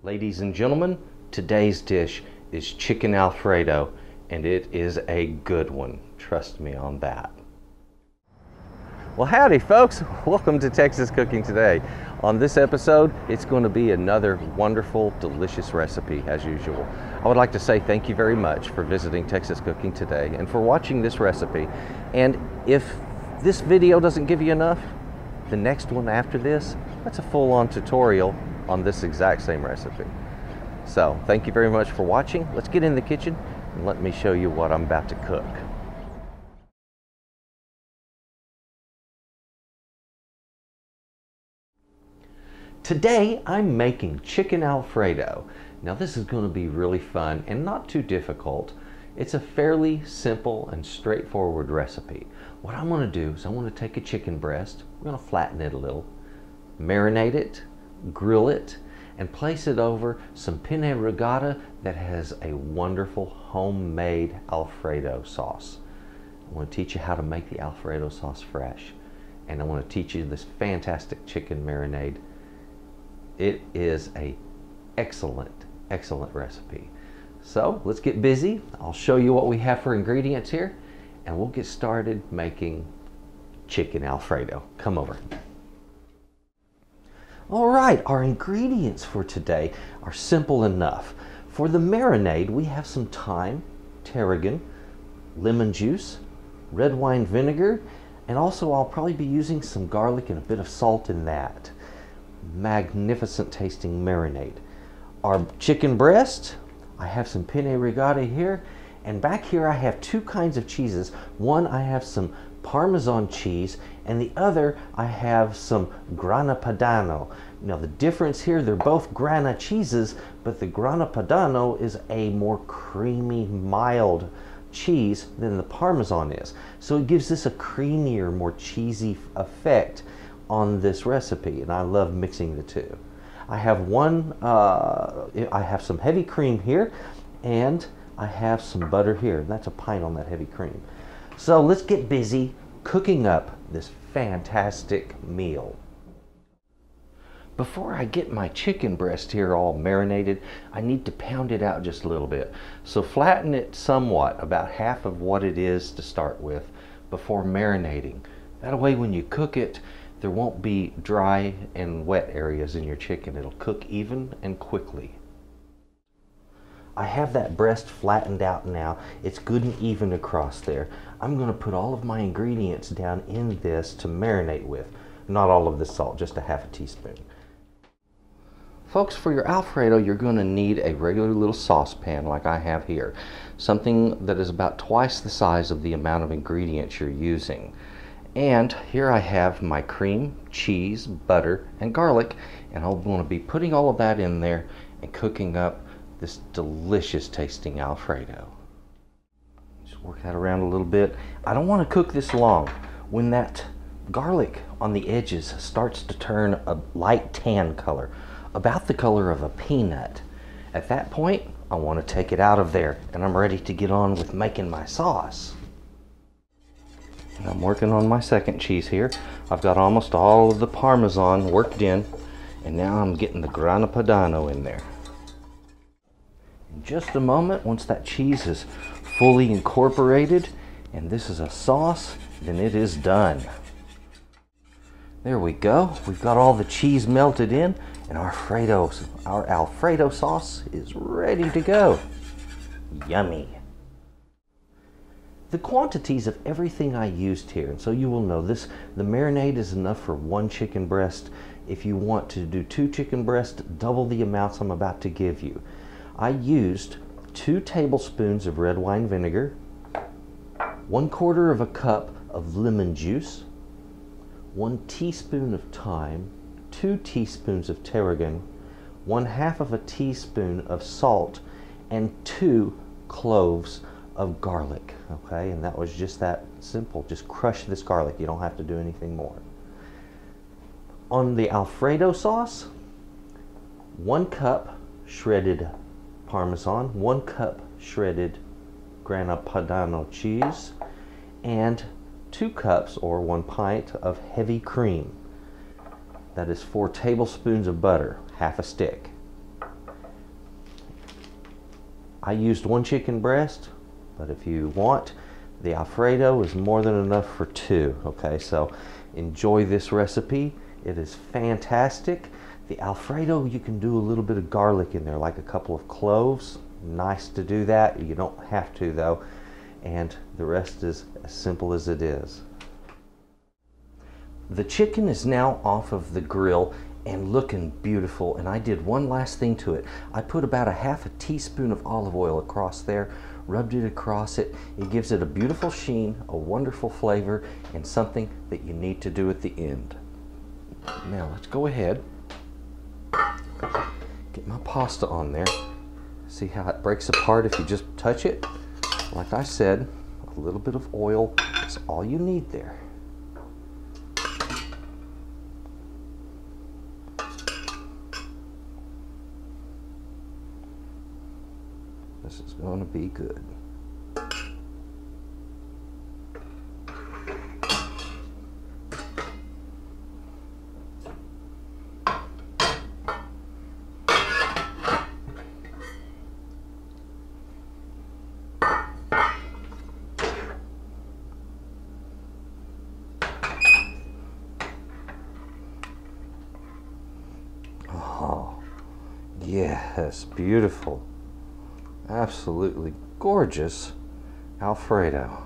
Ladies and gentlemen, today's dish is chicken Alfredo, and it is a good one. Trust me on that. Well, howdy folks, welcome to Texas Cooking Today. On this episode, it's going to be another wonderful, delicious recipe as usual. I would like to say thank you very much for visiting Texas Cooking Today and for watching this recipe. And if this video doesn't give you enough, the next one after this, that's a full-on tutorial on this exact same recipe. So thank you very much for watching. Let's get in the kitchen and let me show you what I'm about to cook. Today I'm making chicken Alfredo. Now this is going to be really fun and not too difficult. It's a fairly simple and straightforward recipe. What I'm going to do is I want to take a chicken breast, we're going to flatten it a little, marinate it, grill it, and place it over some penne ricotta that has a wonderful homemade Alfredo sauce. I want to teach you how to make the Alfredo sauce fresh, and I want to teach you this fantastic chicken marinade. It is a excellent recipe. So let's get busy. I'll show you what we have for ingredients here, and we'll get started making chicken Alfredo. Come over. All right, our ingredients for today are simple enough. For the marinade, we have some thyme, tarragon, lemon juice, red wine vinegar, and also I'll probably be using some garlic and a bit of salt in that. Magnificent tasting marinade. Our chicken breast, I have some penne ricotta here, and back here I have two kinds of cheeses. One, I have some Parmesan cheese, and the other I have some Grana Padano. Now the difference here, they're both Grana cheeses, but the Grana Padano is a more creamy, mild cheese than the Parmesan is. So it gives this a creamier, more cheesy effect on this recipe, and I love mixing the two. I have I have some heavy cream here, and I have some butter here, and that's a pint on that heavy cream. So let's get busy cooking up this fantastic meal. Before I get my chicken breast here all marinated, I need to pound it out just a little bit. So flatten it somewhat, about half of what it is to start with, before marinating. That way when you cook it, there won't be dry and wet areas in your chicken. It'll cook even and quickly. I have that breast flattened out now. It's good and even across there. I'm going to put all of my ingredients down in this to marinate with. Not all of the salt, just a half a teaspoon. Folks, for your Alfredo, you're going to need a regular little saucepan like I have here. Something that is about twice the size of the amount of ingredients you're using. And here I have my cream, cheese, butter, and garlic, and I'm going to be putting all of that in there and cooking up this delicious tasting Alfredo. Just work that around a little bit. I don't want to cook this long. When that garlic on the edges starts to turn a light tan color, about the color of a peanut, at that point I want to take it out of there, and I'm ready to get on with making my sauce. And I'm working on my second cheese here. I've got almost all of the Parmesan worked in, and now I'm getting the Grana Padano in there. In just a moment, once that cheese is fully incorporated and this is a sauce, then it is done. There we go. We've got all the cheese melted in, and our Alfredo sauce is ready to go. Yummy. The quantities of everything I used here, and so you will know this, the marinade is enough for one chicken breast. If you want to do two chicken breasts, double the amounts I'm about to give you. I used 2 tablespoons of red wine vinegar, 1/4 of a cup of lemon juice, 1 teaspoon of thyme, 2 teaspoons of tarragon, 1/2 of a teaspoon of salt, and 2 cloves of garlic. Okay, and that was just that simple. Just crush this garlic. You don't have to do anything more. On the Alfredo sauce, 1 cup shredded Parmesan, 1 cup shredded Grana Padano cheese, and 2 cups or 1 pint of heavy cream. That is 4 tablespoons of butter, half a stick. I used 1 chicken breast, but if you want, the Alfredo is more than enough for 2. Okay, so enjoy this recipe. It is fantastic. The Alfredo, you can do a little bit of garlic in there, like a couple of cloves. Nice to do that. You don't have to though. And the rest is as simple as it is. The chicken is now off of the grill and looking beautiful, and I did one last thing to it. I put about 1/2 teaspoon of olive oil across there, rubbed it across it. It gives it a beautiful sheen, a wonderful flavor, and something that you need to do at the end. Now let's go ahead, get my pasta on there. See how it breaks apart if you just touch it? Like I said, a little bit of oil is all you need there. This is going to be good. Oh, yes, beautiful. Absolutely gorgeous Alfredo.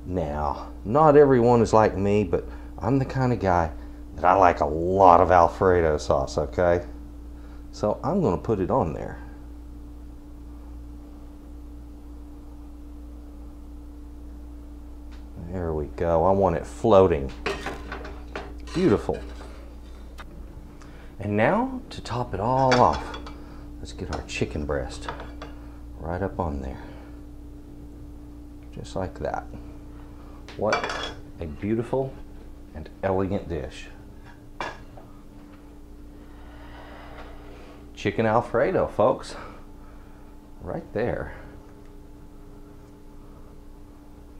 Now, not everyone is like me, but I'm the kind of guy that I like a lot of Alfredo sauce, okay? So I'm going to put it on there. There we go. I want it floating. Beautiful. And now, to top it all off, let's get our chicken breast right up on there. Just like that. What a beautiful and elegant dish. Chicken Alfredo, folks. Right there.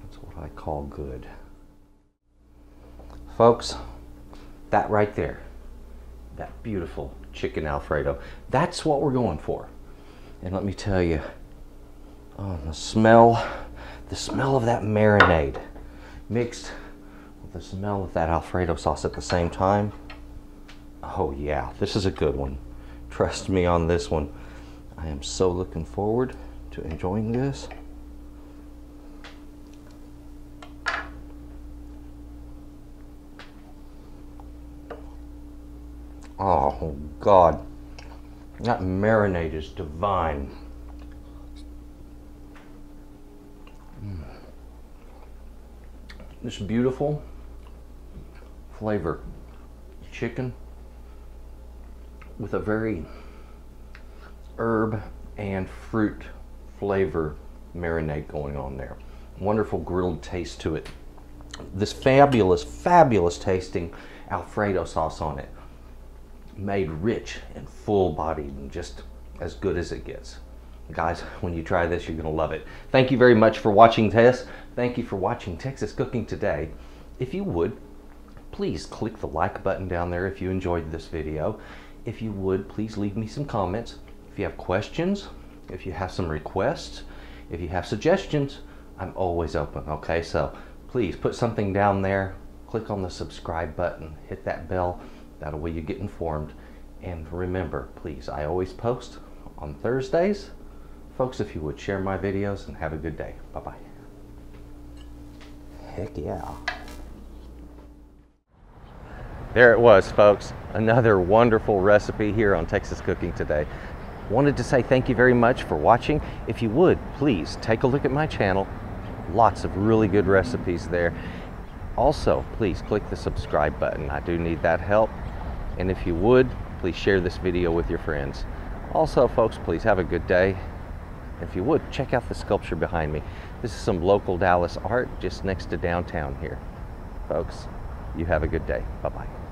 That's what I call good. Folks, that right there, that beautiful chicken Alfredo, that's what we're going for. And let me tell you, oh, the smell of that marinade mixed with the smell of that Alfredo sauce at the same time. Oh yeah, this is a good one. Trust me on this one. I am so looking forward to enjoying this. Oh God, that marinade is divine. This beautiful flavor chicken with a very herb and fruit flavor marinade going on there. Wonderful grilled taste to it. This fabulous tasting Alfredo sauce on it. Made rich and full-bodied and just as good as it gets. Guys, when you try this, you're going to love it. Thank you very much for watching this. Thank you for watching Texas Cooking Today. If you would, please click the like button down there if you enjoyed this video. If you would, please leave me some comments. If you have questions, if you have some requests, if you have suggestions, I'm always open, okay? So please put something down there, click on the subscribe button, hit that bell. That way you get informed. And remember, please, I always post on Thursdays. Folks, if you would share my videos, and have a good day. Bye-bye. Heck yeah. There it was, folks. Another wonderful recipe here on Texas Cooking Today. Wanted to say thank you very much for watching. If you would, please take a look at my channel. Lots of really good recipes there. Also, please click the subscribe button. I do need that help. And if you would, please share this video with your friends. Also, folks, please have a good day. If you would, check out the sculpture behind me. This is some local Dallas art just next to downtown here. Folks, you have a good day. Bye-bye.